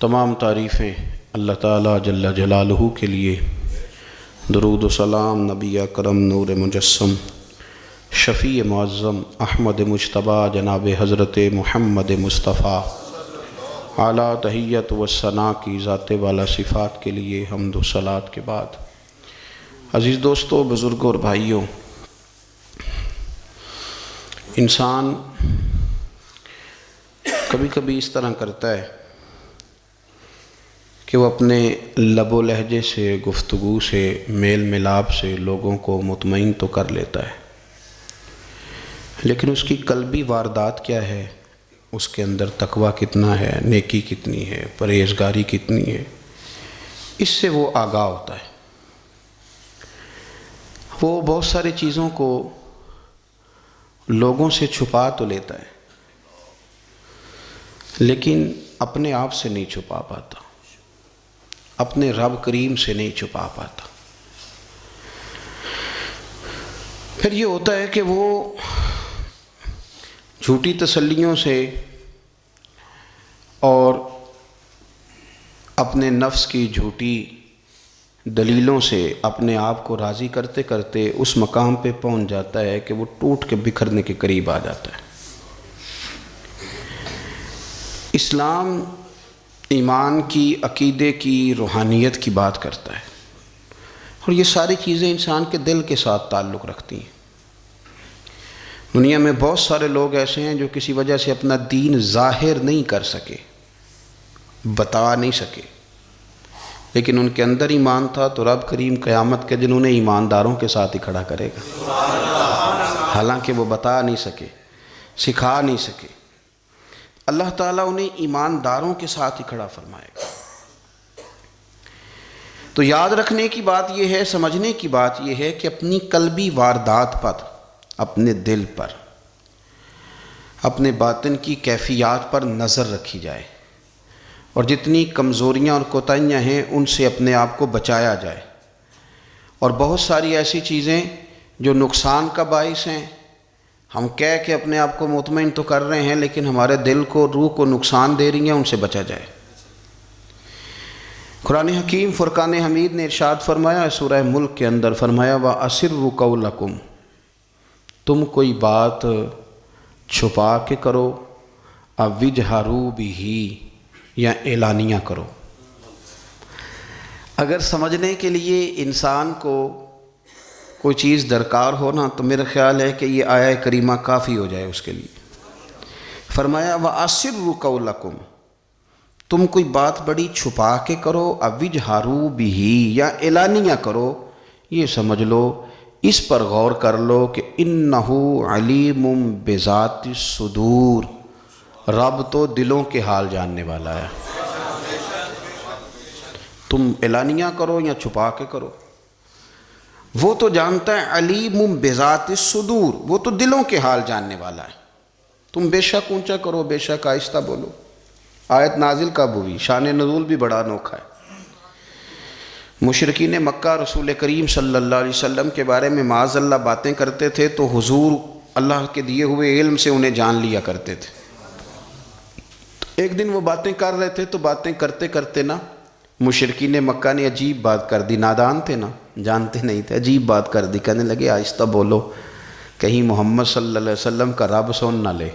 تمام تعریفیں اللہ تعالیٰ جل جلالہ کے لیے۔ درود و سلام نبی اکرم نور مجسم شفیع معظم احمد مجتبیٰ جناب حضرت محمد مصطفیٰ اعلیٰ تحیت و ثناء کی ذات والا صفات کے لیے حمد و صلات کے بعد، عزیز دوستو، بزرگوں اور بھائیوں، انسان کبھی کبھی اس طرح کرتا ہے کہ وہ اپنے لب و لہجے سے، گفتگو سے، میل ملاپ سے لوگوں کو مطمئن تو کر لیتا ہے، لیکن اس کی قلبی واردات کیا ہے، اس کے اندر تقویٰ کتنا ہے، نیکی کتنی ہے، پرہیزگاری کتنی ہے، اس سے وہ آگاہ ہوتا ہے۔ وہ بہت ساری چیزوں کو لوگوں سے چھپا تو لیتا ہے، لیکن اپنے آپ سے نہیں چھپا پاتا، اپنے رب کریم سے نہیں چھپا پاتا۔ پھر یہ ہوتا ہے کہ وہ جھوٹی تسلیوں سے اور اپنے نفس کی جھوٹی دلیلوں سے اپنے آپ کو راضی کرتے کرتے اس مقام پہ پہنچ جاتا ہے کہ وہ ٹوٹ کے بکھرنے کے قریب آ جاتا ہے۔ اسلام ایمان کی، عقیدے کی، روحانیت کی بات کرتا ہے، اور یہ ساری چیزیں انسان کے دل کے ساتھ تعلق رکھتی ہیں۔ دنیا میں بہت سارے لوگ ایسے ہیں جو کسی وجہ سے اپنا دین ظاہر نہیں کر سکے، بتا نہیں سکے، لیکن ان کے اندر ایمان تھا، تو رب کریم قیامت کے دن انہیں ایمانداروں کے ساتھ ہی کھڑا کرے گا، حالانکہ وہ بتا نہیں سکے، سکھا نہیں سکے۔ اللہ تعالیٰ انہیں ایمانداروں کے ساتھ ہی کھڑا فرمائے گا۔ تو یاد رکھنے کی بات یہ ہے، سمجھنے کی بات یہ ہے کہ اپنی قلبی واردات پر، اپنے دل پر، اپنے باطن کی کیفیات پر نظر رکھی جائے، اور جتنی کمزوریاں اور کوتاہیاں ہیں ان سے اپنے آپ کو بچایا جائے، اور بہت ساری ایسی چیزیں جو نقصان کا باعث ہیں، ہم کہہ کے اپنے آپ کو مطمئن تو کر رہے ہیں لیکن ہمارے دل کو، روح کو نقصان دے رہی ہیں، ان سے بچا جائے۔ قرآن حکیم فرقان حمید نے ارشاد فرمایا، سورہ ملک کے اندر فرمایا، وَأَسِرُّوا قَوْلَكُمْ، تم کوئی بات چھپا کے کرو، أَوْ اجْهَرُوا بِهِ، یا اعلانیہ کرو۔ اگر سمجھنے کے لیے انسان کو کوئی چیز درکار ہو نا، تو میرا خیال ہے کہ یہ آیہ کریمہ کافی ہو جائے اس کے لیے۔ فرمایا وَأَسِرُّوا قَوْلَكُمْ، تم کوئی بات بڑی چھپا کے کرو، أَوْ اجْهَرُوا بِهِ، یا اعلانیہ کرو، یہ سمجھ لو، اس پر غور کر لو کہ إِنَّهُ عَلِيمٌ بِذَاتِ الصُّدُورِ، رب تو دلوں کے حال جاننے والا ہے۔ تم اعلانیہ کرو یا چھپا کے کرو، وہ تو جانتا ہے، علیم بذات الصدور، وہ تو دلوں کے حال جاننے والا ہے۔ تم بے شک اونچا کرو، بے شک آہستہ بولو۔ آیت نازل کب ہوئی؟ شان نزول بھی بڑا انوکھا ہے۔ مشرکین مکہ رسول کریم صلی اللہ علیہ وسلم کے بارے میں معاذ اللہ باتیں کرتے تھے، تو حضور اللہ کے دیے ہوئے علم سے انہیں جان لیا کرتے تھے۔ ایک دن وہ باتیں کر رہے تھے، تو باتیں کرتے کرتے نا مشرکین مکہ نے عجیب بات کر دی، نادان تھے نا، جانتے نہیں تھے، عجیب بات کر دی، کہنے لگے آہستہ بولو، کہیں محمد صلی اللہ علیہ وسلم کا رب سن نہ لے،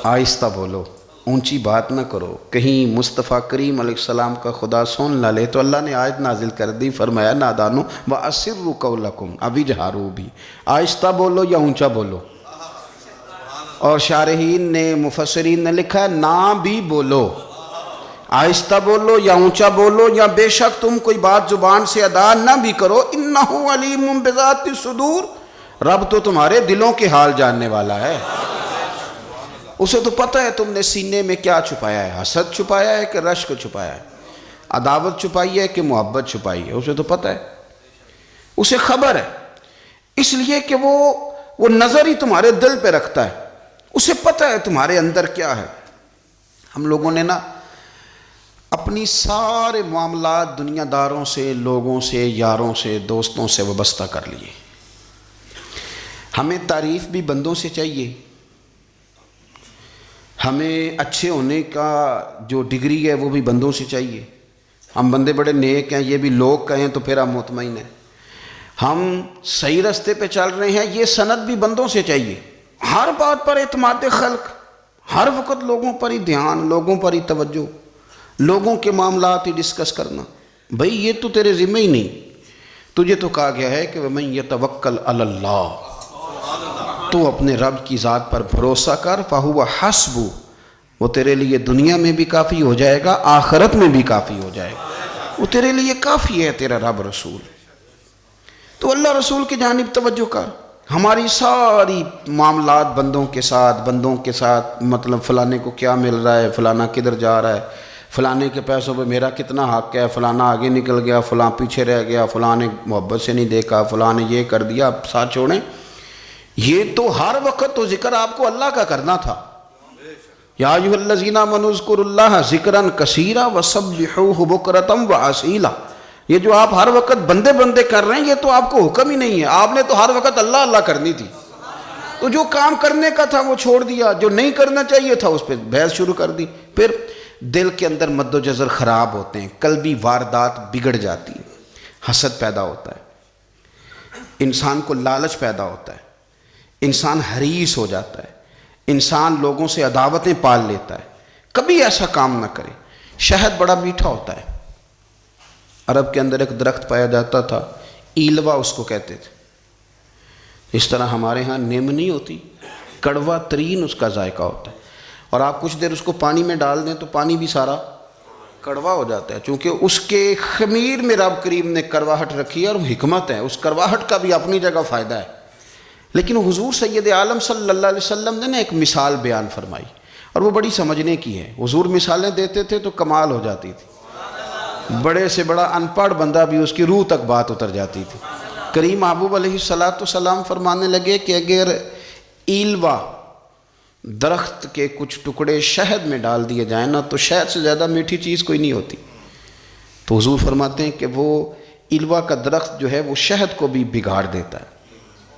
آہستہ بولو، اونچی بات نہ کرو، کہیں مصطفیٰ کریم علیہ السلام کا خدا سن نہ لے۔ تو اللہ نے آیت نازل کر دی، فرمایا نادانو وَأَسِرُّوا قَوْلَكُمْ أَوْ اجْهَرُوا بِهِ، آہستہ بولو یا اونچا بولو۔ اور شارحین نے، مفسرین نے لکھا ہے نہ بھی بولو، آہستہ بولو یا اونچا بولو، یا بے شک تم کوئی بات زبان سے ادا نہ بھی کرو، إِنَّهُ عَلِيمٌ بِذَاتِ الصُّدُورِ، رب تو تمہارے دلوں کے حال جاننے والا ہے، اسے تو پتہ ہے تم نے سینے میں کیا چھپایا ہے، حسد چھپایا ہے کہ رشک چھپایا ہے، عداوت چھپائی ہے کہ محبت چھپائی ہے، اسے تو پتہ ہے، اسے خبر ہے، اس لیے کہ وہ نظر ہی تمہارے دل پہ رکھتا ہے، اسے پتہ ہے تمہارے اندر کیا ہے۔ ہم لوگوں نے نا اپنی سارے معاملات دنیا داروں سے، لوگوں سے، یاروں سے، دوستوں سے وابستہ کر لیے۔ ہمیں تعریف بھی بندوں سے چاہیے، ہمیں اچھے ہونے کا جو ڈگری ہے وہ بھی بندوں سے چاہیے. ہم بندے بڑے نیک ہیں، یہ بھی لوگ کہیں تو پھر ہم مطمئن ہیں. ہم صحیح راستے پہ چل رہے ہیں، یہ سند بھی بندوں سے چاہیے. ہر بات پر اعتماد خلق، ہر وقت لوگوں پر ہی دھیان، لوگوں پر ہی توجہ، لوگوں کے معاملات ہی ڈسکس کرنا. بھئی یہ تو تیرے ذمہ ہی نہیں. تجھے تو کہا گیا ہے کہ وَمَن يَتَوَكَّلْ عَلَى اللَّهِ، تو اپنے رب کی ذات پر بھروسہ کر. فَهُوَ حَسْبُ، وہ تیرے لیے دنیا میں بھی کافی ہو جائے گا، آخرت میں بھی کافی ہو جائے گا. وہ تیرے لیے کافی ہے تیرا رب رسول. تو اللہ رسول کی جانب توجہ کر. ہماری ساری معاملات بندوں کے ساتھ مطلب فلانے کو کیا مل رہا ہے، فلانا کدھر جا رہا ہے، فلانے کے پیسوں پہ میرا کتنا حق ہے، فلانا آگے نکل گیا، فلاں پیچھے رہ گیا، فلاں نے محبت سے نہیں دیکھا، فلاں نے یہ کر دیا. آپ ساتھ چھوڑیں. یہ تو ہر وقت تو ذکر آپ کو اللہ کا کرنا تھا. یا ایھا الذین آمنوا اذکروا اللہ ذکرا کثیرا وسبحوہ بکرۃ واسیلا. یہ جو آپ ہر وقت بندے کر رہے ہیں یہ تو آپ کو حکم ہی نہیں ہے. آپ نے تو ہر وقت اللہ اللہ کرنی تھی. تو جو کام کرنے کا تھا وہ چھوڑ دیا، جو نہیں کرنا چاہیے تھا اس پہ بحث شروع کر دی. پھر دل کے اندر مد و جزر خراب ہوتے ہیں، قلبی واردات بگڑ جاتی ہیں، حسد پیدا ہوتا ہے، انسان کو لالچ پیدا ہوتا ہے، انسان حریص ہو جاتا ہے، انسان لوگوں سے عداوتیں پال لیتا ہے. کبھی ایسا کام نہ کرے. شہد بڑا میٹھا ہوتا ہے. عرب کے اندر ایک درخت پایا جاتا تھا، ایلوا اس کو کہتے تھے. اس طرح ہمارے ہاں نیم نہیں ہوتی، کڑوا ترین اس کا ذائقہ ہوتا ہے. اور آپ کچھ دیر اس کو پانی میں ڈال دیں تو پانی بھی سارا کڑوا ہو جاتا ہے، چونکہ اس کے خمیر میں رب کریم نے کرواہٹ رکھی ہے اور وہ حکمت ہے. اس کرواہٹ کا بھی اپنی جگہ فائدہ ہے. لیکن حضور سید عالم صلی اللہ علیہ وسلم نے ایک مثال بیان فرمائی اور وہ بڑی سمجھنے کی ہے. حضور مثالیں دیتے تھے تو کمال ہو جاتی تھی. بڑے سے بڑا ان پڑھ بندہ بھی اس کی روح تک بات اتر جاتی تھی. کریم محبوب علیہ السلام فرمانے لگے کہ اگر ایلوا درخت کے کچھ ٹکڑے شہد میں ڈال دیے جائیں نا تو شہد سے زیادہ میٹھی چیز کوئی نہیں ہوتی. تو حضور فرماتے ہیں کہ وہ ایلوا کا درخت جو ہے وہ شہد کو بھی بگاڑ دیتا ہے،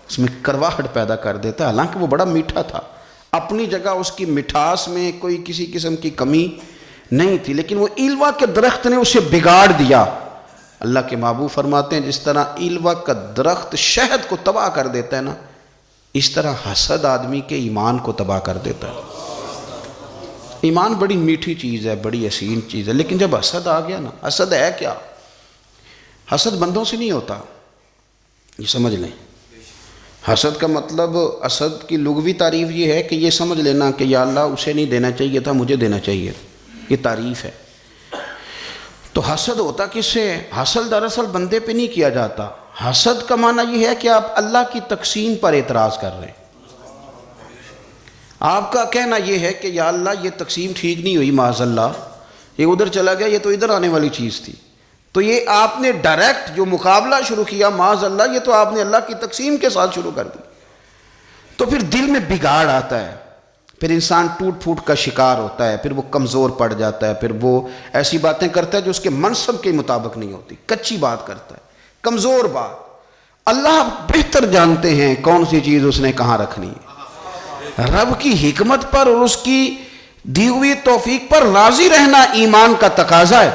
اس میں کرواہٹ پیدا کر دیتا ہے. حالانکہ وہ بڑا میٹھا تھا، اپنی جگہ اس کی مٹھاس میں کوئی کسی قسم کی کمی نہیں تھی، لیکن وہ ایلوا کے درخت نے اسے بگاڑ دیا. اللہ کے محبوب فرماتے ہیں جس طرح ایلوا کا درخت شہد کو تباہ کر دیتا ہے نا، اس طرح حسد آدمی کے ایمان کو تباہ کر دیتا ہے. ایمان بڑی میٹھی چیز ہے، بڑی حسین چیز ہے، لیکن جب حسد آ گیا نا، حسد ہے کیا؟ حسد بندوں سے نہیں ہوتا، یہ سمجھ لیں. حسد کا مطلب، حسد کی لغوی تعریف یہ ہے کہ یہ سمجھ لینا کہ یا اللہ اسے نہیں دینا چاہیے تھا، مجھے دینا چاہیے. یہ تعریف ہے. تو حسد ہوتا کس سے؟ حسد دراصل بندے پہ نہیں کیا جاتا. حسد کا معنی یہ ہے کہ آپ اللہ کی تقسیم پر اعتراض کر رہے ہیں. آپ کا کہنا یہ ہے کہ یا اللہ یہ تقسیم ٹھیک نہیں ہوئی، معاذ اللہ یہ ادھر چلا گیا، یہ تو ادھر آنے والی چیز تھی. تو یہ آپ نے ڈائریکٹ جو مقابلہ شروع کیا، معاذ اللہ یہ تو آپ نے اللہ کی تقسیم کے ساتھ شروع کر دی. تو پھر دل میں بگاڑ آتا ہے، پھر انسان ٹوٹ پھوٹ کا شکار ہوتا ہے، پھر وہ کمزور پڑ جاتا ہے، پھر وہ ایسی باتیں کرتا ہے جو اس کے منصب کے مطابق نہیں ہوتی، کچی بات کرتا ہے، کمزور بات. اللہ بہتر جانتے ہیں کون سی چیز اس نے کہاں رکھنی ہے. رب کی حکمت پر اور اس کی دی ہوئی توفیق پر راضی رہنا ایمان کا تقاضا ہے.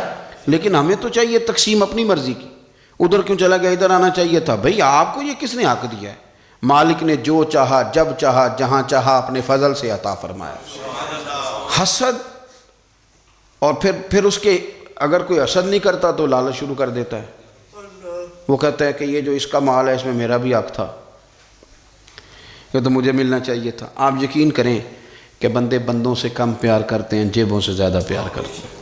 لیکن ہمیں تو چاہیے تقسیم اپنی مرضی کی. ادھر کیوں چلا گیا، ادھر آنا چاہیے تھا. بھئی آپ کو یہ کس نے حق دیا ہے؟ مالک نے جو چاہا، جب چاہا، جہاں چاہا اپنے فضل سے عطا فرمایا. حسد، اور پھر اس کے اگر کوئی حسد نہیں کرتا تو لالچ شروع کر دیتا ہے. وہ کہتا ہے کہ یہ جو اس کا مال ہے اس میں میرا بھی حق تھا، یہ تو مجھے ملنا چاہیے تھا. آپ یقین کریں کہ بندے بندوں سے کم پیار کرتے ہیں، جیبوں سے زیادہ پیار کرتے ہیں.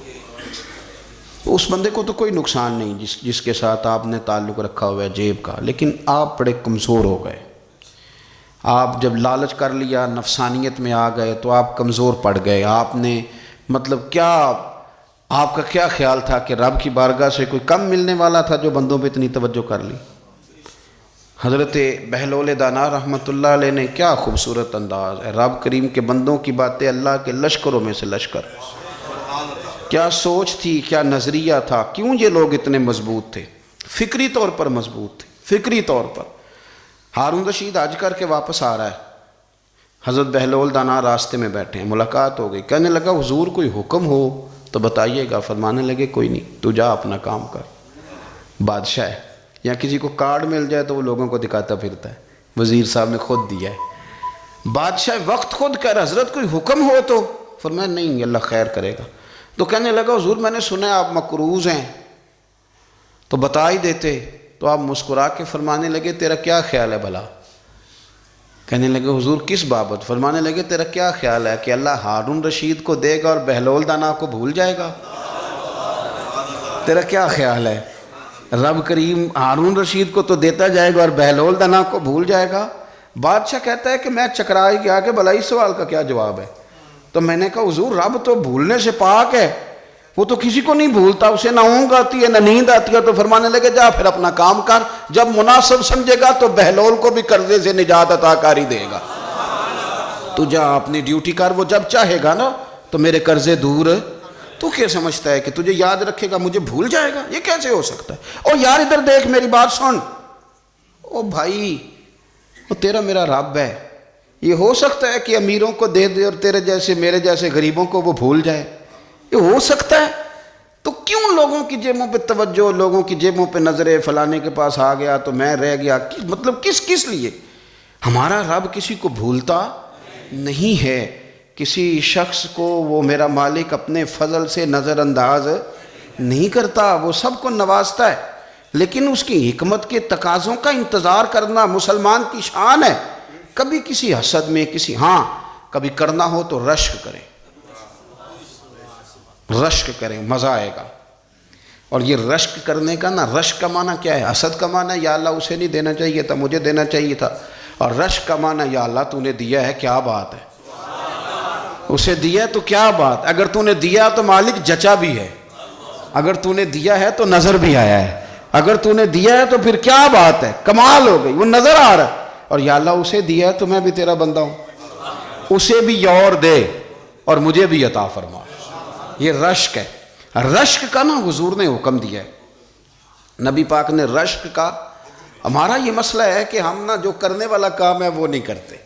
اس بندے کو تو کوئی نقصان نہیں جس کے ساتھ آپ نے تعلق رکھا ہوا ہے جیب کا، لیکن آپ بڑے کمزور ہو گئے. آپ جب لالچ کر لیا، نفسانیت میں آ گئے تو آپ کمزور پڑ گئے. آپ نے مطلب کیا، آپ کا کیا خیال تھا کہ رب کی بارگاہ سے کوئی کم ملنے والا تھا جو بندوں پہ اتنی توجہ کر لی. حضرت بہلول دانا رحمۃ اللہ علیہ نے کیا خوبصورت انداز ہے. رب کریم کے بندوں کی باتیں اللہ کے لشکروں میں سے لشکر. کیا سوچ تھی، کیا نظریہ تھا، کیوں یہ لوگ اتنے مضبوط تھے، فکری طور پر مضبوط تھے. فکری طور پر ہارون رشید حج کر کے واپس آ رہا ہے. حضرت بہلول دانا راستے میں بیٹھے ہیں، ملاقات ہو گئی، کہنے لگا حضور کوئی حکم ہو تو بتائیے گا۔ فرمانے لگے کوئی نہیں، تو جا اپنا کام کر۔ بادشاہ ہے، یا کسی کو کارڈ مل جائے تو وہ لوگوں کو دکھاتا پھرتا ہے، وزیر صاحب نے خود دیا ہے۔ بادشاہ وقت خود کہہ رہا حضرت کوئی حکم ہو تو؟ فرمایا نہیں، اللہ خیر کرے گا۔ تو کہنے لگا حضور میں نے سنا ہے آپ مقروض ہیں، تو بتا ہی دیتے۔ تو آپ مسکرا کے فرمانے لگے تیرا کیا خیال ہے بھلا؟ کہنے لگے حضور کس بابت؟ فرمانے لگے تیرا کیا خیال ہے کہ اللہ ہارون رشید کو دے گا اور بہلول دانا کو بھول جائے گا؟ تیرا کیا خیال ہے؟ رب کریم ہارون رشید کو تو دیتا جائے گا اور بہلول دانا کو بھول جائے گا؟ بادشاہ کہتا ہے کہ میں چکرا ہی گیا کہ بھلا اس سوال کا کیا جواب ہے؟ تو میں نے کہا حضور رب تو بھولنے سے پاک ہے، وہ تو کسی کو نہیں بھولتا، اسے نہ اونگ آتی ہے نہ نیند آتی ہے۔ تو فرمانے لگے جا پھر اپنا کام کر، جب مناسب سمجھے گا تو بہلول کو بھی قرضے سے نجات عطا کاری دے گا۔ تو جا اپنی ڈیوٹی کر، وہ جب چاہے گا نا تو میرے قرضے دور۔ تو کیا سمجھتا ہے کہ تجھے یاد رکھے گا مجھے بھول جائے گا؟ یہ کیسے ہو سکتا ہے؟ او یار ادھر دیکھ میری بات سن۔ او بھائی وہ تیرا میرا رب ہے، یہ ہو سکتا ہے کہ امیروں کو دے دے اور تیرے جیسے میرے جیسے غریبوں کو وہ بھول جائے؟ یہ ہو سکتا ہے؟ تو کیوں لوگوں کی جیبوں پہ توجہ، لوگوں کی جیبوں پہ نظریں، فلانے کے پاس آ گیا تو میں رہ گیا، مطلب کس لیے؟ ہمارا رب کسی کو بھولتا نہیں ہے، کسی شخص کو وہ میرا مالک اپنے فضل سے نظر انداز نہیں کرتا، وہ سب کو نوازتا ہے، لیکن اس کی حکمت کے تقاضوں کا انتظار کرنا مسلمان کی شان ہے۔ کبھی کسی حسد میں کبھی کرنا ہو تو رشک کریں، مزہ آئے گا۔ اور یہ رشک کرنے کا نا، رشک کا معنی کیا ہے؟ حسد کا معنی یا اللہ اسے نہیں دینا چاہیے تھا، مجھے دینا چاہیے تھا، اور رشک کا معنی یا اللہ تو نے دیا ہے کیا بات ہے، اسے دیا تو کیا بات، اگر تو نے دیا تو مالک جچا بھی ہے، اگر تو نے دیا ہے تو نظر بھی آیا ہے، اگر تو نے دیا ہے تو پھر کیا بات ہے، کمال ہو گئی، وہ نظر آ رہا ہے۔ اور یا اللہ اسے دیا ہے تو میں بھی تیرا بندہ ہوں، اسے بھی اور دے اور مجھے بھی عطا فرما۔ یہ رشک ہے۔ رشک کا نا حضور نے حکم دیا ہے، نبی پاک نے رشک کا۔ ہمارا یہ مسئلہ ہے کہ ہم نا جو کرنے والا کام ہے وہ نہیں کرتے،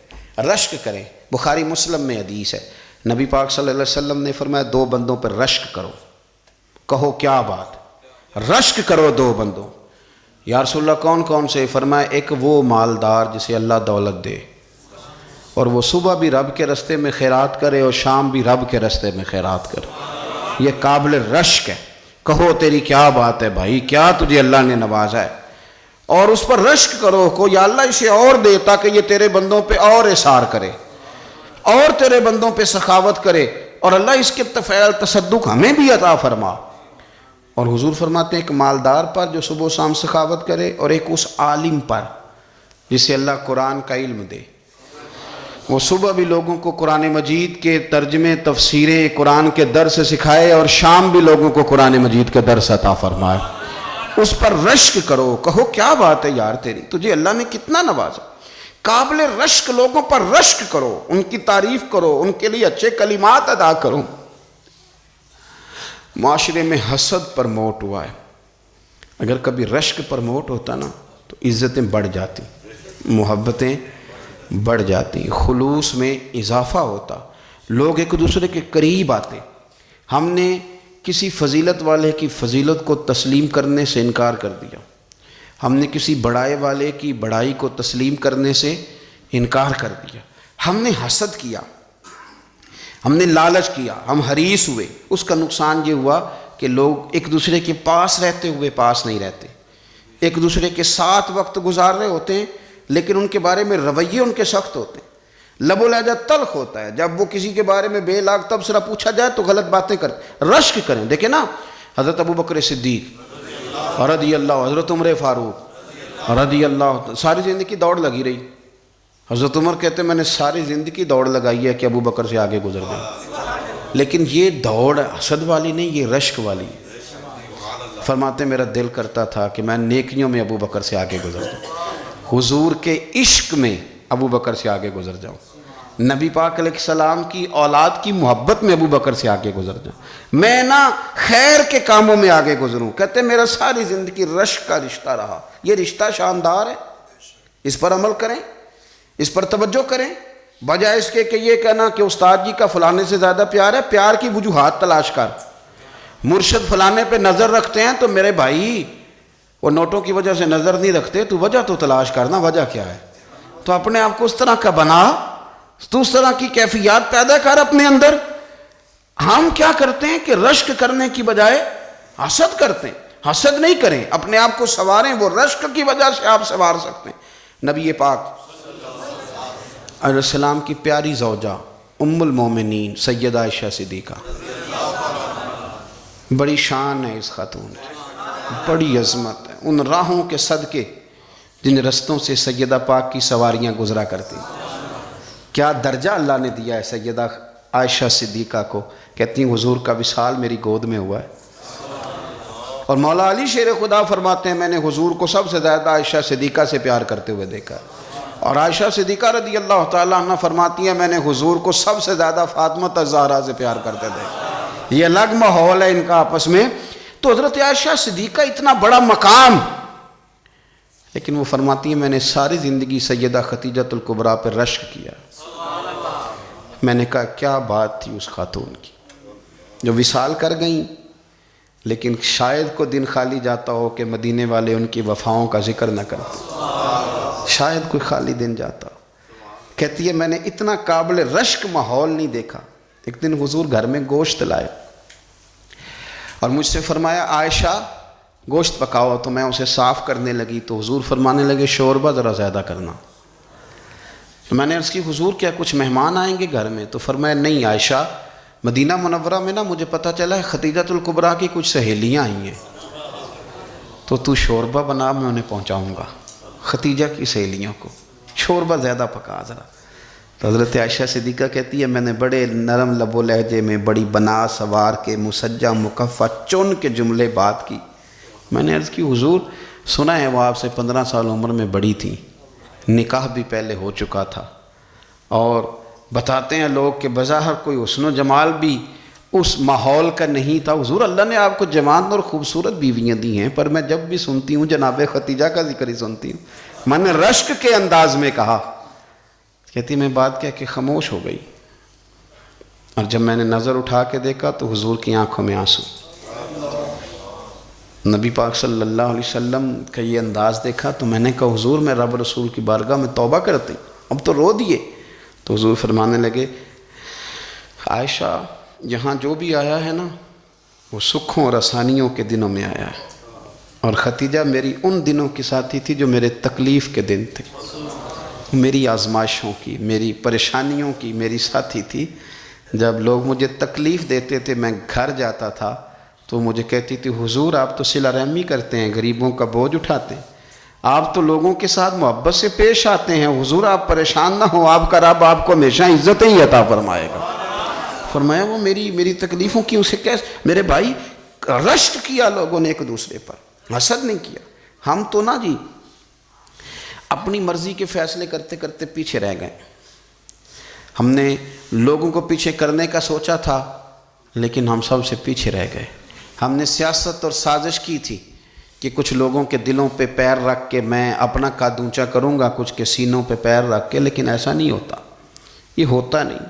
رشک کریں۔ بخاری مسلم میں حدیث ہے، نبی پاک صلی اللہ علیہ وسلم نے فرمایا دو بندوں پر رشک کرو۔ کہو کیا بات؟ رشک کرو دو بندوں۔ یا رسول اللہ کون کون سے؟ فرمایا ایک وہ مالدار جسے اللہ دولت دے اور وہ صبح بھی رب کے رستے میں خیرات کرے اور شام بھی رب کے رستے میں خیرات کرے، یہ قابل رشک ہے۔ کہو تیری کیا بات ہے بھائی، کیا تجھے اللہ نے نوازا ہے، اور اس پر رشک کرو کو یا اللہ اسے اور دے تاکہ یہ تیرے بندوں پہ اور اثار کرے اور تیرے بندوں پہ سخاوت کرے، اور اللہ اس کے فعل تصدق ہمیں بھی عطا فرما۔ اور حضور فرماتے ہیں ایک مالدار پر جو صبح و شام سخاوت کرے، اور ایک اس عالم پر جسے اللہ قرآن کا علم دے، وہ صبح بھی لوگوں کو قرآن مجید کے ترجمے، تفسیریں، قرآن کے درس سکھائے، اور شام بھی لوگوں کو قرآن مجید کا درس عطا فرمائے۔ اس پر رشک کرو، کہو کیا بات ہے یار تیری، تجھے اللہ نے کتنا نوازا۔ قابل رشک لوگوں پر رشک کرو، ان کی تعریف کرو، ان کے لیے اچھے کلمات ادا کرو۔ معاشرے میں حسد پرموٹ ہوا ہے، اگر کبھی رشک پرموٹ ہوتا نا تو عزتیں بڑھ جاتی، محبتیں بڑھ جاتی، خلوص میں اضافہ ہوتا، لوگ ایک دوسرے کے قریب آتے۔ ہم نے کسی فضیلت والے کی فضیلت کو تسلیم کرنے سے انکار کر دیا، ہم نے کسی بڑائی والے کی بڑائی کو تسلیم کرنے سے انکار کر دیا، ہم نے حسد کیا، ہم نے لالچ کیا، ہم حریص ہوئے۔ اس کا نقصان یہ ہوا کہ لوگ ایک دوسرے کے پاس رہتے ہوئے پاس نہیں رہتے، ایک دوسرے کے ساتھ وقت گزار رہے ہوتے ہیں لیکن ان کے بارے میں رویے ان کے سخت ہوتے ہیں، لب و لہجہ تلخ ہوتا ہے، جب وہ کسی کے بارے میں بے لاگ تبصرہ پوچھا جائے تو غلط باتیں کرتے۔ رشک کریں، دیکھیں نا حضرت ابو بکر صدیق رضی اللہ، حضرت عمر فاروق رضی اللہ، ساری زندگی دوڑ لگی رہی۔ حضرت عمر کہتے ہیں میں نے ساری زندگی دوڑ لگائی ہے کہ ابو بکر سے آگے گزر گئے، لیکن یہ دوڑ حسد والی نہیں، یہ رشک والی۔ فرماتے میرا دل کرتا تھا کہ میں نیکیوں میں ابو بکر سے آگے گزر جاؤں، حضور کے عشق میں ابو بکر سے آگے گزر جاؤں، نبی پاک علیہ السلام کی اولاد کی محبت میں ابو بکر سے آگے گزر جاؤں، میں نا خیر کے کاموں میں آگے گزروں۔ کہتے میرا ساری زندگی رشک کا رشتہ رہا، یہ رشتہ شاندار ہے، اس پر عمل کریں، اس پر توجہ کریں۔ بجائے اس کے کہ یہ کہنا کہ استاد جی کا فلانے سے زیادہ پیار ہے، پیار کی وجوہات تلاش کر. مرشد فلانے پہ نظر رکھتے ہیں تو میرے بھائی وہ نوٹوں کی وجہ سے نظر نہیں رکھتے، تو وجہ تو تلاش کرنا، وجہ کیا ہے. تو اپنے آپ کو اس طرح کا بنا، تو اس طرح کی کیفیات پیدا کر اپنے اندر. ہم کیا کرتے ہیں کہ رشک کرنے کی بجائے حسد کرتے ہیں. حسد نہیں کریں، اپنے آپ کو سنواریں، وہ رشک کی وجہ سے آپ سنوار سکتے ہیں. نبی پاک علیہ السلام کی پیاری زوجہ ام المومنین سیدہ عائشہ صدیقہ، بڑی شان ہے اس خاتون کی، بڑی عظمت ہے ان راہوں کے صدقے جن رستوں سے سیدہ پاک کی سواریاں گزرا کرتی. کیا درجہ اللہ نے دیا ہے سیدہ عائشہ صدیقہ کو. کہتی ہیں حضور کا وصال میری گود میں ہوا ہے. اور مولا علی شیر خدا فرماتے ہیں میں نے حضور کو سب سے زیادہ عائشہ صدیقہ سے پیار کرتے ہوئے دیکھا. اور عائشہ صدیقہ رضی اللہ تعالیٰ عنہ فرماتی ہیں میں نے حضور کو سب سے زیادہ فاطمہ الزہرا سے پیار کرتے دیکھا. یہ الگ ماحول ہے ان کا آپس میں. تو حضرت عائشہ صدیقہ اتنا بڑا مقام، لیکن وہ فرماتی ہیں میں نے ساری زندگی سیدہ خدیجۃ الکبریٰ پر رشک کیا. میں نے کہا کیا بات تھی اس خاتون کی جو وصال کر گئیں، لیکن شاید کو دن خالی جاتا ہو کہ مدینے والے ان کی وفاؤں کا ذکر نہ کرتے. شاید کوئی خالی دن جاتا ہو. کہتی ہے میں نے اتنا قابل رشک ماحول نہیں دیکھا. ایک دن حضور گھر میں گوشت لائے اور مجھ سے فرمایا عائشہ گوشت پکاؤ. تو میں اسے صاف کرنے لگی تو حضور فرمانے لگے شوربہ ذرا زیادہ کرنا. تو میں نے عرض کی حضور کیا کچھ مہمان آئیں گے گھر میں؟ تو فرمایا نہیں عائشہ، مدینہ منورہ میں نا مجھے پتہ چلا ہے خدیجۃ الکبریٰ کی کچھ سہیلیاں آئی ہیں، تو شوربہ بنا، میں انہیں پہنچاؤں گا. خدیجہ کی سہیلیوں کو شوربہ زیادہ پکا ذرا. تو حضرت عائشہ صدیقہ کہتی ہے میں نے بڑے نرم لب و لہجے میں بڑی بنا سوار کے مسجع مکفہ چن کے جملے بات کی. میں نے عرض کی حضور سنا ہے وہ آپ سے 15 سال عمر میں بڑی تھیں، نکاح بھی پہلے ہو چکا تھا، اور بتاتے ہیں لوگ کہ بظاہر کوئی حسن و جمال بھی اس ماحول کا نہیں تھا. حضور اللہ نے آپ کو جوان اور خوبصورت بیویاں دی ہیں، پر میں جب بھی سنتی ہوں جناب خدیجہ کا ذکر ہی سنتی ہوں. میں نے رشک کے انداز میں کہا. کہتی میں بات کہہ کے خاموش ہو گئی، اور جب میں نے نظر اٹھا کے دیکھا تو حضور کی آنکھوں میں آنسو. نبی پاک صلی اللہ علیہ وسلم کا یہ انداز دیکھا تو میں نے کہا حضور میں رب رسول کی بارگاہ میں توبہ کرتی، اب تو رو دیے. تو حضور فرمانے لگے عائشہ یہاں جو بھی آیا ہے نا وہ سکھوں اور آسانیوں کے دنوں میں آیا ہے، اور خدیجہ میری ان دنوں کی ساتھی تھی جو میرے تکلیف کے دن تھے، میری آزمائشوں کی، میری پریشانیوں کی میری ساتھی تھی. جب لوگ مجھے تکلیف دیتے تھے میں گھر جاتا تھا تو مجھے کہتی تھی حضور آپ تو صلہ رحمی کرتے ہیں، غریبوں کا بوجھ اٹھاتے ہیں، آپ تو لوگوں کے ساتھ محبت سے پیش آتے ہیں، حضور آپ پریشان نہ ہو، آپ کا رب آپ کو ہمیشہ عزتیں ہی عطا فرمائے گا. فرمایا وہ میری تکلیفوں کی اسے کیسے. میرے بھائی رشک کیا لوگوں نے ایک دوسرے پر، حسد نہیں کیا. ہم تو نا جی اپنی مرضی کے فیصلے کرتے کرتے پیچھے رہ گئے. ہم نے لوگوں کو پیچھے کرنے کا سوچا تھا لیکن ہم سب سے پیچھے رہ گئے. ہم نے سیاست اور سازش کی تھی کہ کچھ لوگوں کے دلوں پہ پیر رکھ کے میں اپنا قد اونچا کروں گا، کچھ کے سینوں پہ پیر رکھ کے، لیکن ایسا نہیں ہوتا، یہ ہوتا نہیں.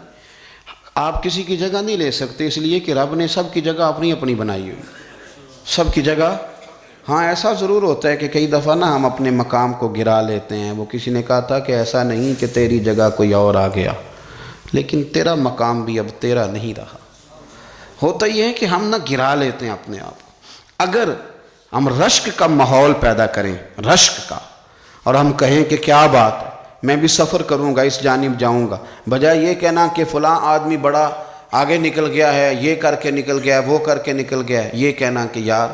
آپ کسی کی جگہ نہیں لے سکتے اس لیے کہ رب نے سب کی جگہ اپنی اپنی بنائی ہوئی، سب کی جگہ. ہاں ایسا ضرور ہوتا ہے کہ کئی دفعہ نا ہم اپنے مقام کو گرا لیتے ہیں. وہ کسی نے کہا تھا کہ ایسا نہیں کہ تیری جگہ کوئی اور آ گیا، لیکن تیرا مقام بھی اب تیرا نہیں رہا. ہوتا یہ ہے کہ ہم نہ گرا لیتے ہیں اپنے آپ کو. اگر ہم رشک کا ماحول پیدا کریں، رشک کا، اور ہم کہیں کہ کیا بات ہے میں بھی سفر کروں گا، اس جانب جاؤں گا، بجائے یہ کہنا کہ فلاں آدمی بڑا آگے نکل گیا ہے، یہ کر کے نکل گیا ہے، وہ کر کے نکل گیا ہے، یہ کہنا کہ یار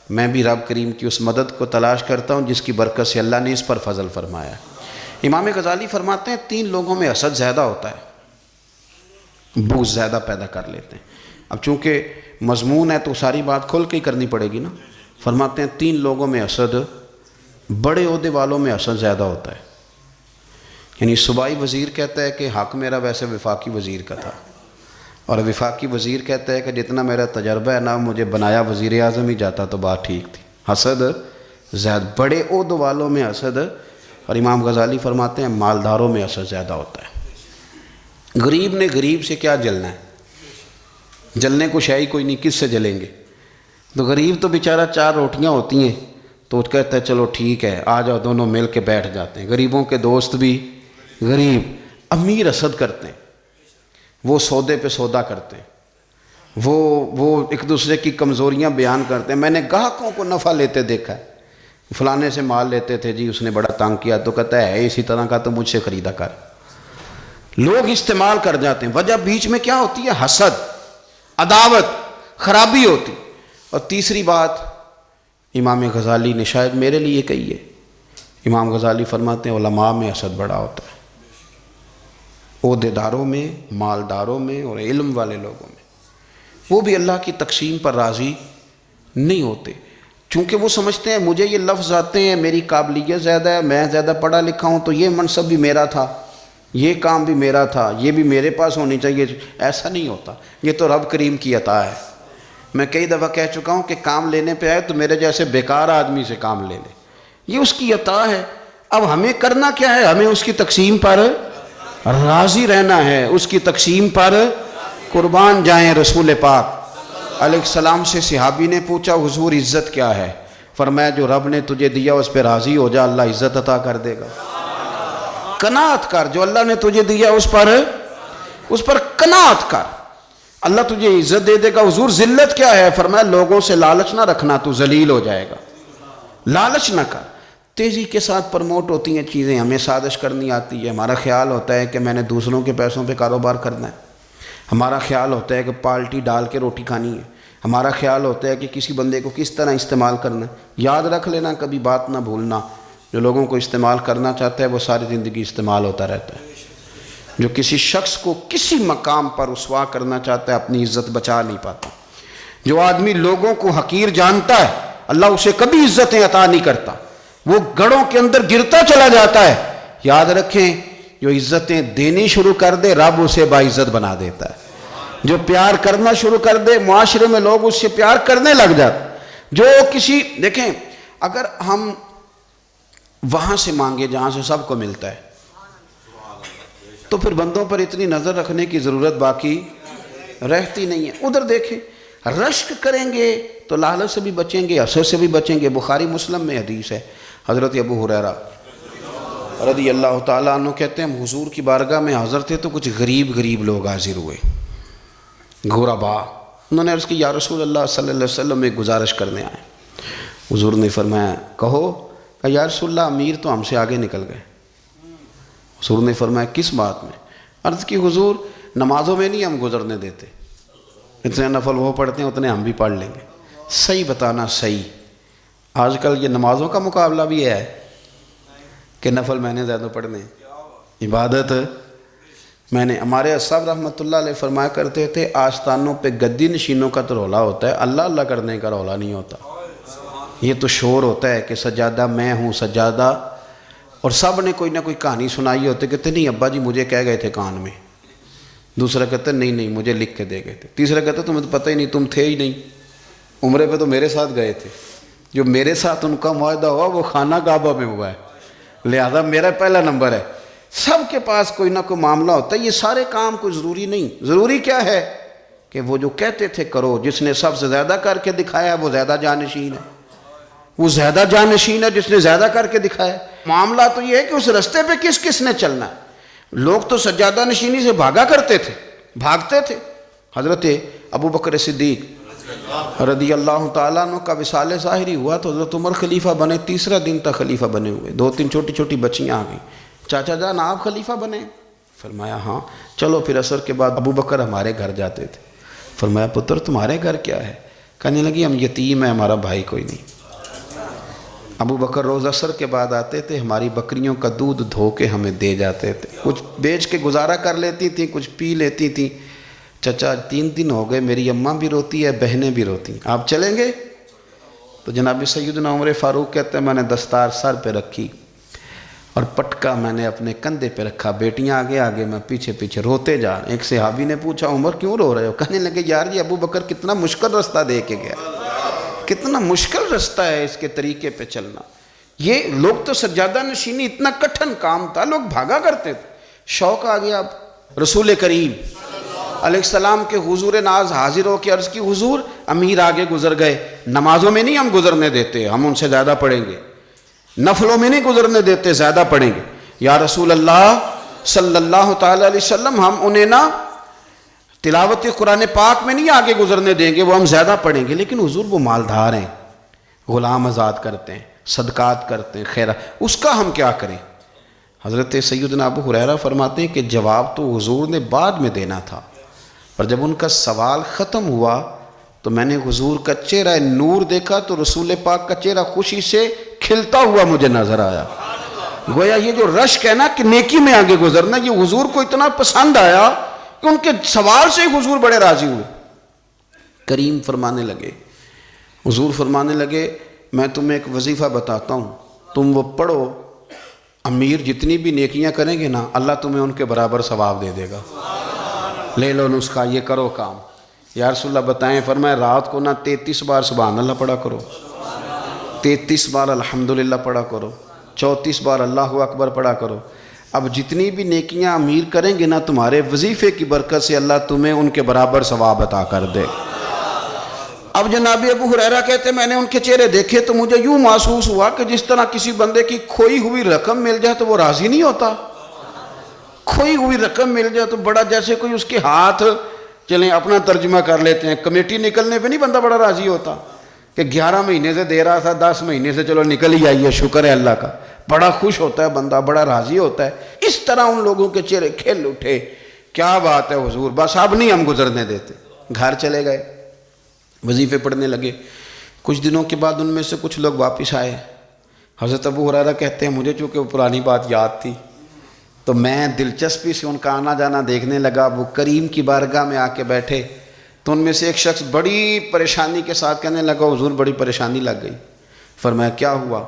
میں بھی رب کریم کی اس مدد کو تلاش کرتا ہوں جس کی برکت سے اللہ نے اس پر فضل فرمایا ہے. امام غزالی فرماتے ہیں 3 لوگوں میں حسد زیادہ ہوتا ہے، بغض زیادہ پیدا کر لیتے ہیں. اب چونکہ مضمون ہے تو ساری بات کھول کے ہی کرنی پڑے گی نا. فرماتے ہیں 3 لوگوں میں حسد، بڑے عہدے والوں میں حسد زیادہ ہوتا ہے. یعنی صوبائی وزیر کہتا ہے کہ حق میرا ویسے وفاقی وزیر کا تھا، اور وفاقی وزیر کہتا ہے کہ جتنا میرا تجربہ ہے نا مجھے بنایا وزیر اعظم ہی جاتا تو بات ٹھیک تھی. حسد زیادہ، بڑے عہدوں والوں میں حسد. اور امام غزالی فرماتے ہیں مالداروں میں حسد زیادہ ہوتا ہے. غریب نے غریب سے کیا جلنا ہے؟ جلنے کو شے ہی کوئی نہیں، کس سے جلیں گے؟ تو غریب تو بیچارہ 4 روٹیاں ہوتی ہیں تو وہ کہتا ہے چلو ٹھیک ہے آ جاؤ، دونوں مل کے بیٹھ جاتے ہیں۔ غریبوں کے دوست بھی غریب، امیر حسد کرتے ہیں، وہ سودے پہ سودا کرتے ہیں، وہ ایک دوسرے کی کمزوریاں بیان کرتے ہیں۔ میں نے گاہکوں کو نفع لیتے دیکھا ہے، فلانے سے مال لیتے تھے جی، اس نے بڑا تنگ کیا، تو کہتا ہے اسی طرح کا تو مجھ سے خریدا کر۔ لوگ استعمال کر جاتے ہیں، وجہ بیچ میں کیا ہوتی ہے؟ حسد، عداوت، خرابی ہوتی۔ اور تیسری بات امام غزالی نے شاید میرے لیے کہی ہے، امام غزالی فرماتے ہیں علماء میں حسد بڑا ہوتا ہے، عہدیداروں میں، مالداروں میں اور علم والے لوگوں میں۔ وہ بھی اللہ کی تقسیم پر راضی نہیں ہوتے، چونکہ وہ سمجھتے ہیں مجھے یہ لفظ آتے ہیں، میری قابلیت زیادہ ہے، میں زیادہ پڑھا لکھا ہوں، تو یہ منصب بھی میرا تھا، یہ کام بھی میرا تھا، یہ بھی میرے پاس ہونی چاہیے۔ ایسا نہیں ہوتا، یہ تو رب کریم کی عطا ہے۔ میں کئی دفعہ کہہ چکا ہوں کہ کام لینے پہ آئے تو میرے جیسے بیکار آدمی سے کام لے لے، یہ اس کی عطا ہے۔ اب ہمیں کرنا کیا ہے؟ ہمیں اس کی تقسیم پر راضی رہنا ہے، اس کی تقسیم پر قربان جائیں۔ رسول پاک علیہ السلام سے صحابی نے پوچھا حضور عزت کیا ہے؟ فرمایا جو رب نے تجھے دیا اس پہ راضی ہو جا، اللہ عزت عطا کر دے گا۔ قناعت کر، جو اللہ نے تجھے دیا اس پر قناعت کر، اللہ تجھے عزت دے دے گا۔ حضور ذلت کیا ہے؟ فرمایا لوگوں سے لالچ نہ رکھنا، تو ذلیل ہو جائے گا، لالچ نہ کر۔ تیزی کے ساتھ پروموٹ ہوتی ہیں چیزیں، ہمیں سازش کرنی آتی ہے، ہمارا خیال ہوتا ہے کہ میں نے دوسروں کے پیسوں پہ کاروبار کرنا ہے، ہمارا خیال ہوتا ہے کہ پالٹی ڈال کے روٹی کھانی ہے، ہمارا خیال ہوتا ہے کہ کسی بندے کو کس طرح استعمال کرنا ہے۔ یاد رکھ لینا، کبھی بات نہ بھولنا، جو لوگوں کو استعمال کرنا چاہتا ہے وہ ساری زندگی استعمال ہوتا رہتا ہے۔ جو کسی شخص کو کسی مقام پر رسوا کرنا چاہتا ہے اپنی عزت بچا نہیں پاتا۔ جو آدمی لوگوں کو حقیر جانتا ہے اللہ اسے کبھی عزتیں عطا نہیں کرتا، وہ گڑھوں کے اندر گرتا چلا جاتا ہے۔ یاد رکھیں جو عزتیں دینی شروع کر دے رب اسے باعزت بنا دیتا ہے، جو پیار کرنا شروع کر دے معاشرے میں لوگ اس سے پیار کرنے لگ جاتے۔ جو کسی دیکھیں اگر ہم وہاں سے مانگے جہاں سے سب کو ملتا ہے تو پھر بندوں پر اتنی نظر رکھنے کی ضرورت باقی رہتی نہیں ہے۔ ادھر دیکھیں رشک کریں گے تو لالچ سے بھی بچیں گے، حسد سے بھی بچیں گے۔ بخاری مسلم میں حدیث ہے، حضرت ابو ہریرہ رضی اللہ تعالیٰ عنہ کہتے ہیں ہم حضور کی بارگاہ میں حاضر تھے تو کچھ غریب لوگ حاضر ہوئے، غربا۔ انہوں نے عرض کی یا رسول اللہ صلی اللہ علیہ وسلم ایک گزارش کرنے آئے۔ حضور نے فرمایا کہو۔ کہ یا رسول اللہ امیر تو ہم سے آگے نکل گئے۔ حضور نے فرمایا کس بات میں؟ عرض کی حضور نمازوں میں نہیں ہم گزرنے دیتے، اتنے نفل وہ پڑھتے ہیں اتنے ہم بھی پڑھ لیں گے۔ صحیح بتانا صحیح، آج کل یہ نمازوں کا مقابلہ بھی ہے کہ نفل میں نے زیادہ پڑھنے، عبادت میں نے۔ ہمارے صاحب رحمۃ اللہ علیہ فرمایا کرتے تھے آستانوں پہ گدی نشینوں کا تو رولا ہوتا ہے، اللہ اللہ کرنے کا رولا نہیں ہوتا۔ یہ تو شور ہوتا ہے کہ سجادہ میں ہوں سجادہ، اور سب نے کوئی نہ کوئی کہانی سنائی ہوتی، کہتے نہیں ابا جی مجھے کہہ گئے تھے کان میں، دوسرا کہتا نہیں مجھے لکھ کے دے گئے تھے، تیسرا کہتا تمہیں تو پتہ ہی نہیں، تم تھے ہی نہیں، عمرے پہ تو میرے ساتھ گئے تھے۔ جو میرے ساتھ ان کا معاہدہ ہوا وہ خانہ کعبہ میں ہوا ہے، لہذا میرا پہلا نمبر ہے۔ سب کے پاس کوئی نہ کوئی معاملہ ہوتا ہے، یہ سارے کام کوئی ضروری نہیں۔ ضروری کیا ہے کہ وہ جو کہتے تھے کرو، جس نے سب سے زیادہ کر کے دکھایا وہ زیادہ جانشین ہے، وہ زیادہ جانشین ہے جس نے زیادہ کر کے دکھایا۔ معاملہ تو یہ ہے کہ اس رستے پہ کس نے چلنا ہے۔ لوگ تو سجادہ نشینی سے بھاگا کرتے تھے، بھاگتے تھے۔ حضرت ابو بکر صدیق رضی اللہ تعالیٰ عنہ کا وصال ظاہری ہوا تو حضرت عمر خلیفہ بنے، تیسرا دن تک خلیفہ بنے ہوئے، 2-3 چھوٹی بچیاں آ گئیں، چاچا جان آپ خلیفہ بنے؟ فرمایا ہاں۔ چلو پھر عصر کے بعد ابو بکر ہمارے گھر جاتے تھے۔ فرمایا پتر تمہارے گھر کیا ہے؟ کہنے لگی ہم یتیم ہیں، ہمارا بھائی کوئی نہیں۔ ابو بکر روز عصر کے بعد آتے تھے، ہماری بکریوں کا دودھ دھو کے ہمیں دے جاتے تھے، کچھ بیچ کے گزارا کر لیتی تھیں، کچھ پی لیتی تھیں۔ چچا 3 دن ہو گئے، میری اماں بھی روتی ہے، بہنیں بھی روتی ہیں، آپ چلیں گے؟ تو جناب سیدنا عمر فاروق کہتے ہیں میں نے دستار سر پہ رکھی اور پٹکا میں نے اپنے کندھے پہ رکھا، بیٹیاں آگے آگے میں پیچھے روتے جا رہے۔ ایک صحابی نے پوچھا عمر کیوں رو رہے ہو؟ کہنے لگے یار یہ ابو بکر کتنا مشکل رستہ دے کے گیا، کتنا مشکل رستہ ہے اس کے طریقے پہ چلنا۔ یہ لوگ تو سجادہ نشینی اتنا کٹھن کام تھا، لوگ بھاگا کرتے تھے۔ شوق آ گیا، اب رسول کریم علیہ السلام کے حضور ناز حاضر ہو کے عرض کی حضور امیر آگے گزر گئے، نمازوں میں نہیں ہم گزرنے دیتے، ہم ان سے زیادہ پڑھیں گے، نفلوں میں نہیں گزرنے دیتے، زیادہ پڑھیں گے۔ یا رسول اللہ صلی اللہ تعالی علیہ وسلم، ہم انہیں نا تلاوت قرآن پاک میں نہیں آگے گزرنے دیں گے، وہ ہم زیادہ پڑھیں گے، لیکن حضور وہ مالدار ہیں، غلام آزاد کرتے ہیں، صدقات کرتے ہیں، خیرات، اس کا ہم کیا کریں؟ حضرت سیدنا ابو ہریرہ فرماتے ہیں کہ جواب تو حضور نے بعد میں دینا تھا، پر جب ان کا سوال ختم ہوا تو میں نے حضور کا چہرہ نور دیکھا تو رسول پاک کا چہرہ خوشی سے کھلتا ہوا مجھے نظر آیا۔ گویا یہ جو رشک ہے نا کہ نیکی میں آگے گزرنا، یہ حضور کو اتنا پسند آیا کہ ان کے سوال سے ہی حضور بڑے راضی ہوئے۔ کریم فرمانے لگے، حضور فرمانے لگے میں تمہیں ایک وظیفہ بتاتا ہوں، تم وہ پڑھو، امیر جتنی بھی نیکیاں کریں گے نا اللہ تمہیں ان کے برابر ثواب دے دے گا، لے لو نسخہ، یہ کرو کام۔ یا رسول اللہ بتائیں، فرمائے رات کو نا 33 بار سبحان اللہ پڑھا کرو، 33 بار الحمدللہ پڑھا کرو، 34 بار اللہ اکبر پڑھا کرو۔ اب جتنی بھی نیکیاں امیر کریں گے نا تمہارے وظیفے کی برکت سے اللہ تمہیں ان کے برابر ثواب عطا کر دے۔ اب جناب ابو ہریرہ کہتے ہیں میں نے ان کے چہرے دیکھے تو مجھے یوں محسوس ہوا کہ جس طرح کسی بندے کی کھوئی ہوئی رقم مل جائے تو وہ راضی نہیں ہوتا، کھوئی ہوئی رقم مل جائے تو بڑا جیسے کوئی اس کے ہاتھ، چلیں اپنا ترجمہ کر لیتے ہیں، کمیٹی نکلنے پہ نہیں بندہ بڑا راضی ہوتا کہ 11 مہینے سے دے رہا تھا، 10 مہینے سے چلو نکل ہی آئی ہے، شکر ہے اللہ کا، بڑا خوش ہوتا ہے بندہ، بڑا راضی ہوتا ہے۔ اس طرح ان لوگوں کے چہرے کھل اٹھے، کیا بات ہے حضور، بس اب نہیں ہم گزرنے دیتے۔ گھر چلے گئے، وظیفے پڑھنے لگے۔ کچھ دنوں کے بعد ان میں سے کچھ لوگ واپس آئے۔ حضرت ابو ہریرہ کہتے ہیں مجھے چونکہ وہ پرانی بات یاد تھی تو میں دلچسپی سے ان کا آنا جانا دیکھنے لگا۔ وہ کریم کی بارگاہ میں آ کے بیٹھے تو ان میں سے ایک شخص بڑی پریشانی کے ساتھ کہنے لگا حضور بڑی پریشانی لگ گئی۔ فرمایا کیا ہوا؟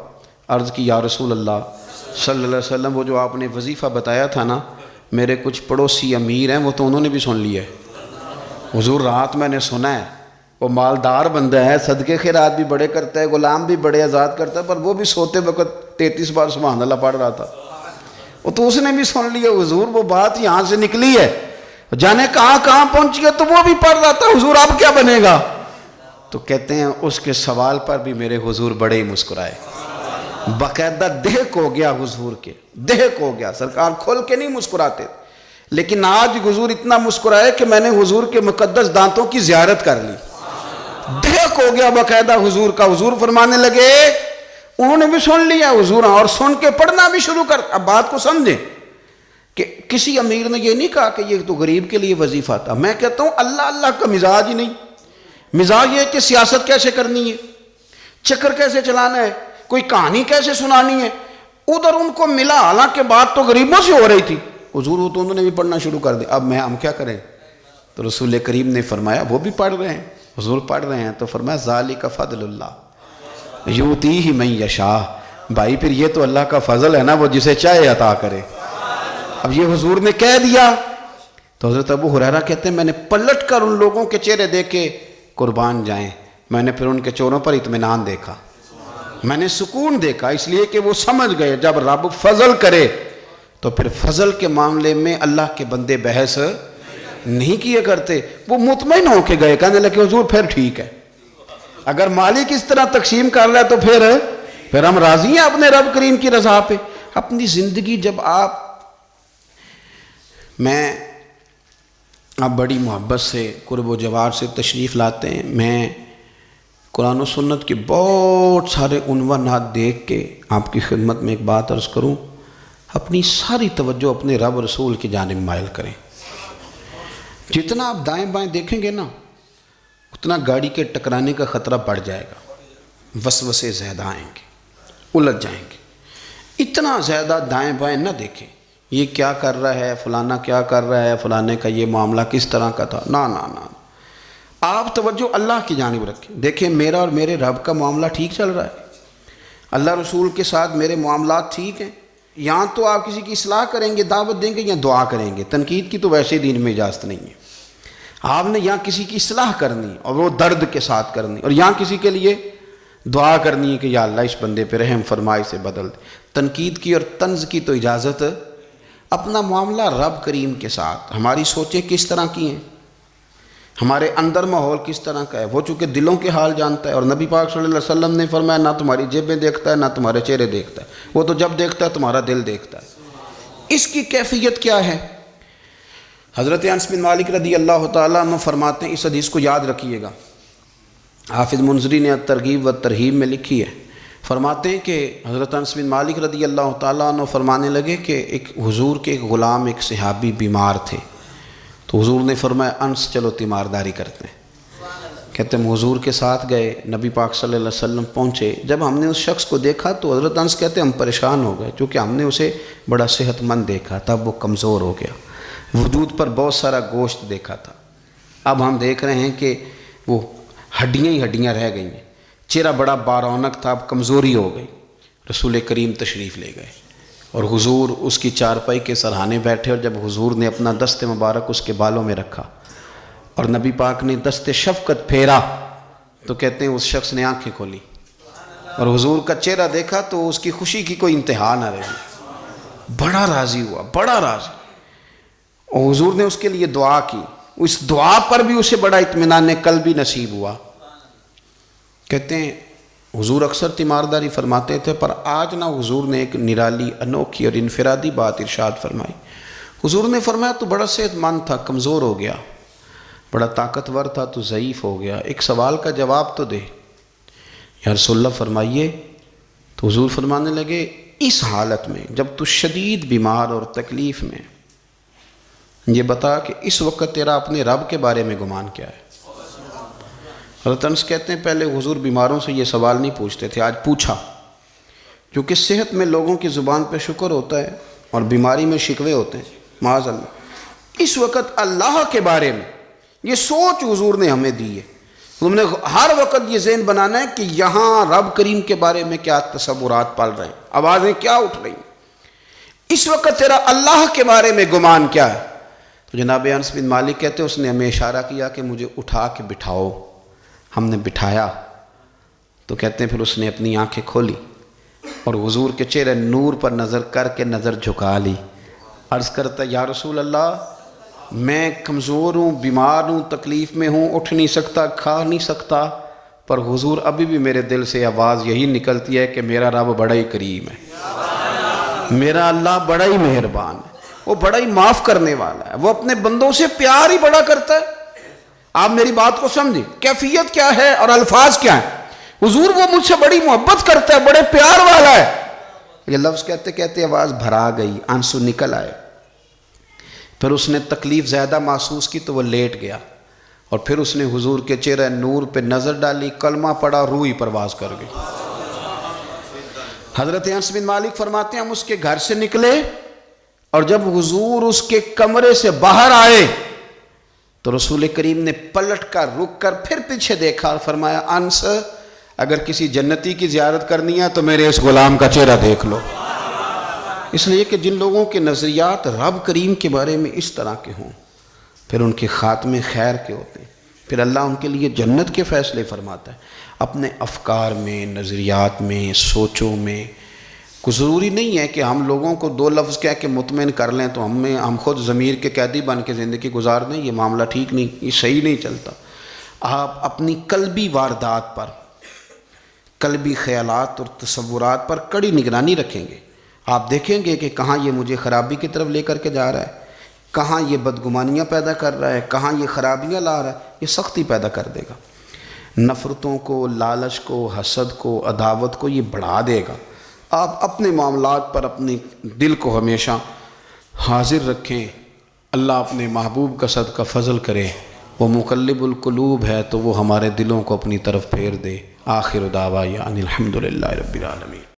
عرض کی یا رسول اللہ صلی اللہ علیہ وسلم وہ جو آپ نے وظیفہ بتایا تھا نا، میرے کچھ پڑوسی امیر ہیں وہ تو انہوں نے بھی سن لیا ہے حضور، رات میں نے سنا ہے وہ مالدار بندہ ہے، صدقے خیرات بھی بڑے کرتا ہے، غلام بھی بڑے آزاد کرتا ہے، پر وہ بھی سوتے وقت 33 بار سبحان اللہ پڑھ رہا تھا، وہ تو اس نے بھی سن لیا حضور، وہ بات یہاں سے نکلی ہے، جانے کہاں کہاں پہنچی ہے، تو وہ بھی پڑھ رہا تھا حضور اب کیا بنے گا؟ تو کہتے ہیں اس کے سوال پر بھی میرے حضور بڑے ہی مسکرائے، باقاعدہ دہک ہو گیا حضور کے، دہک ہو گیا، سرکار کھول کے نہیں مسکراتے، لیکن آج حضور اتنا مسکرائے کہ میں نے حضور کے مقدس دانتوں کی زیارت کر لی، دہک ہو گیا باقاعدہ حضور کا۔ حضور فرمانے لگے انہوں نے بھی سن لیا حضور، اور سن کے پڑھنا بھی شروع کر۔ اب بات کو سمجھیں کہ کسی امیر نے یہ نہیں کہا کہ یہ تو غریب کے لیے وظیفہ تھا، میں کہتا ہوں اللہ اللہ کا مزاج ہی نہیں، مزاج یہ کہ سیاست کیسے کرنی ہے، چکر کیسے چلانا ہے، کوئی کہانی کیسے سنانی ہے، ادھر ان کو ملا، حالانکہ بات تو غریبوں سے ہو رہی تھی، حضور وہ تو انہوں نے بھی پڑھنا شروع کر دیا۔ اب ہم کیا کریں؟ تو رسول کریم نے فرمایا وہ بھی پڑھ رہے ہیں، حضور پڑھ رہے ہیں، تو فرمایا ذالک فضل اللہ یؤتیہ من یشاء، بھائی پھر یہ تو اللہ کا فضل ہے نا، وہ جسے چاہے عطا کرے۔ اب یہ حضور نے کہہ دیا تو حضرت ابو ہریرہ کہتے ہیں میں نے پلٹ کر ان لوگوں کے چہرے دیکھے، قربان جائیں، میں نے پھر ان کے چہروں پر اطمینان دیکھا، میں نے سکون دیکھا، اس لیے کہ وہ سمجھ گئے جب رب فضل کرے تو پھر فضل کے معاملے میں اللہ کے بندے بحث نہیں کیے کرتے، وہ مطمئن ہو کے گئے، کہنے لگے حضور پھر ٹھیک ہے، اگر مالک اس طرح تقسیم کر رہا ہے تو پھر ہم راضی ہیں اپنے رب کریم کی رضا پہ۔ اپنی زندگی جب آپ بڑی محبت سے قرب و جوار سے تشریف لاتے ہیں، میں قرآن و سنت کے بہت سارے عنوانات دیکھ کے آپ کی خدمت میں ایک بات عرض کروں، اپنی ساری توجہ اپنے رب رسول کی جانب مائل کریں۔ جتنا آپ دائیں بائیں دیکھیں گے نا اتنا گاڑی کے ٹکرانے کا خطرہ بڑھ جائے گا، وسوسے زیادہ آئیں گے، الجھ جائیں گے۔ اتنا زیادہ دائیں بائیں نہ دیکھیں، یہ کیا کر رہا ہے، فلانا کیا کر رہا ہے، فلانے کا یہ معاملہ کس طرح کا تھا، نہ نہ نہ، آپ توجہ اللہ کی جانب رکھیں۔ دیکھیں میرا اور میرے رب کا معاملہ ٹھیک چل رہا ہے، اللہ رسول کے ساتھ میرے معاملات ٹھیک ہیں، یہاں تو آپ کسی کی اصلاح کریں گے، دعوت دیں گے یا دعا کریں گے، تنقید کی تو ویسے دین میں اجازت نہیں ہے۔ آپ نے یہاں کسی کی اصلاح کرنی اور وہ درد کے ساتھ کرنی، اور یہاں کسی کے لیے دعا کرنی ہے کہ یا اللہ اس بندے پہ رحم فرمائی سے بدل دے۔ تنقید کی اور طنز کی تو اجازت اپنا معاملہ رب کریم کے ساتھ، ہماری سوچیں کس طرح کی ہیں، ہمارے اندر ماحول کس طرح کا ہے، وہ چونکہ دلوں کے حال جانتا ہے، اور نبی پاک صلی اللہ علیہ وسلم نے فرمایا نہ تمہاری جیبیں دیکھتا ہے نہ تمہارے چہرے دیکھتا ہے، وہ تو جب دیکھتا ہے تمہارا دل دیکھتا ہے۔ اس کی کیفیت کیا ہے؟ حضرت انس بن مالک رضی اللہ تعالیٰ عنہ فرماتے ہیں، اس حدیث کو یاد رکھیے گا، حافظ منذری نے ترغیب و ترہیب میں لکھی ہے، فرماتے ہیں کہ حضرت انس بن مالک رضی اللہ تعالیٰ عنہ فرمانے لگے کہ ایک حضور کے ایک غلام، ایک صحابی بیمار تھے، تو حضور نے فرمایا انس چلو تیمارداری کرتے ہیں۔ کہتے ہیں ہم حضور کے ساتھ گئے، نبی پاک صلی اللہ علیہ وسلم پہنچے، جب ہم نے اس شخص کو دیکھا تو حضرت انس کہتے ہیں ہم پریشان ہو گئے، کیونکہ ہم نے اسے بڑا صحت مند دیکھا تھا، وہ کمزور ہو گیا، وجود پر بہت سارا گوشت دیکھا تھا، اب ہم دیکھ رہے ہیں کہ وہ ہڈیاں ہی ہڈیاں رہ گئی ہیں، چہرہ بڑا بارونق تھا، اب کمزوری ہو گئی۔ رسول کریم تشریف لے گئے اور حضور اس کی چارپائی کے سرہانے بیٹھے، اور جب حضور نے اپنا دست مبارک اس کے بالوں میں رکھا اور نبی پاک نے دست شفقت پھیرا تو کہتے ہیں اس شخص نے آنکھیں کھولی اور حضور کا چہرہ دیکھا تو اس کی خوشی کی کوئی انتہا نہ رہی، بڑا راضی ہوا، بڑا راضی، اور حضور نے اس کے لیے دعا کی، اس دعا پر بھی اسے بڑا اطمینان قلبی نصیب ہوا۔ کہتے ہیں حضور اکثر تیمارداری فرماتے تھے، پر آج نہ حضور نے ایک نرالی، انوکھی اور انفرادی بات ارشاد فرمائی۔ حضور نے فرمایا تو بڑا صحت مند تھا، کمزور ہو گیا، بڑا طاقتور تھا تو ضعیف ہو گیا، ایک سوال کا جواب تو دے۔ یا رسول اللہ فرمائیے، تو حضور فرمانے لگے اس حالت میں جب تو شدید بیمار اور تکلیف میں، یہ بتا کہ اس وقت تیرا اپنے رب کے بارے میں گمان کیا ہے؟ حضرت انس کہتے ہیں پہلے حضور بیماروں سے یہ سوال نہیں پوچھتے تھے، آج پوچھا، کیونکہ صحت میں لوگوں کی زبان پہ شکر ہوتا ہے اور بیماری میں شکوے ہوتے ہیں، معاذ اللہ۔ اس وقت اللہ کے بارے میں یہ سوچ حضور نے ہمیں دی ہے، تم نے ہر وقت یہ ذہن بنانا ہے کہ یہاں رب کریم کے بارے میں کیا تصورات پل رہے ہیں، آوازیں کیا اٹھ رہی ہیں، اس وقت تیرا اللہ کے بارے میں گمان کیا ہے؟ تو جناب انس بن مالک کہتے ہیں اس نے ہمیں اشارہ کیا کہ مجھے اٹھا کے بٹھاؤ، ہم نے بٹھایا، تو کہتے ہیں پھر اس نے اپنی آنکھیں کھولی اور حضور کے چہرے نور پر نظر کر کے نظر جھکا لی، عرض کرتا یا رسول اللہ میں کمزور ہوں، بیمار ہوں، تکلیف میں ہوں، اٹھ نہیں سکتا، کھا نہیں سکتا، پر حضور ابھی بھی میرے دل سے آواز یہی نکلتی ہے کہ میرا رب بڑا ہی کریم ہے، میرا اللہ بڑا ہی مہربان ہے، وہ بڑا ہی معاف کرنے والا ہے، وہ اپنے بندوں سے پیار ہی بڑا کرتا ہے۔ آپ میری بات کو سمجھیں، کیفیت کیا ہے اور الفاظ کیا ہیں؟ حضور وہ مجھ سے بڑی محبت کرتا ہے، بڑے پیار والا ہے۔ یہ لفظ کہتے کہتے آواز بھرا گئی، آنسو نکل آئے، پھر اس نے تکلیف زیادہ محسوس کی تو وہ لیٹ گیا، اور پھر اس نے حضور کے چہرے نور پہ نظر ڈالی، کلمہ پڑھا، روح ہی پرواز کر گئی۔ حضرت انس بن مالک فرماتے ہیں ہم اس کے گھر سے نکلے، اور جب حضور اس کے کمرے سے باہر آئے تو رسول کریم نے پلٹ کر رک کر پھر پیچھے دیکھا اور فرمایا انس اگر کسی جنتی کی زیارت کرنی ہے تو میرے اس غلام کا چہرہ دیکھ لو۔ اس لیے کہ جن لوگوں کے نظریات رب کریم کے بارے میں اس طرح کے ہوں پھر ان کے خاتمے خیر کے ہوتے ہیں، پھر اللہ ان کے لیے جنت کے فیصلے فرماتا ہے۔ اپنے افکار میں، نظریات میں، سوچوں میں کوئی ضروری نہیں ہے کہ ہم لوگوں کو دو لفظ کہہ کے مطمئن کر لیں تو ہم خود ضمیر کے قیدی بن کے زندگی گزار دیں، یہ معاملہ ٹھیک نہیں، یہ صحیح نہیں چلتا۔ آپ اپنی قلبی واردات پر، قلبی خیالات اور تصورات پر کڑی نگرانی رکھیں گے، آپ دیکھیں گے کہ کہاں یہ مجھے خرابی کی طرف لے کر کے جا رہا ہے، کہاں یہ بدگمانیاں پیدا کر رہا ہے، کہاں یہ خرابیاں لا رہا ہے، یہ سختی پیدا کر دے گا، نفرتوں کو، لالچ کو، حسد کو، عداوت کو یہ بڑھا دے گا۔ آپ اپنے معاملات پر اپنے دل کو ہمیشہ حاضر رکھیں، اللہ اپنے محبوب کا صدقہ فضل کرے، وہ مقلب القلوب ہے تو وہ ہمارے دلوں کو اپنی طرف پھیر دے۔ آخر دعوانا ان الحمدللہ رب العالمین۔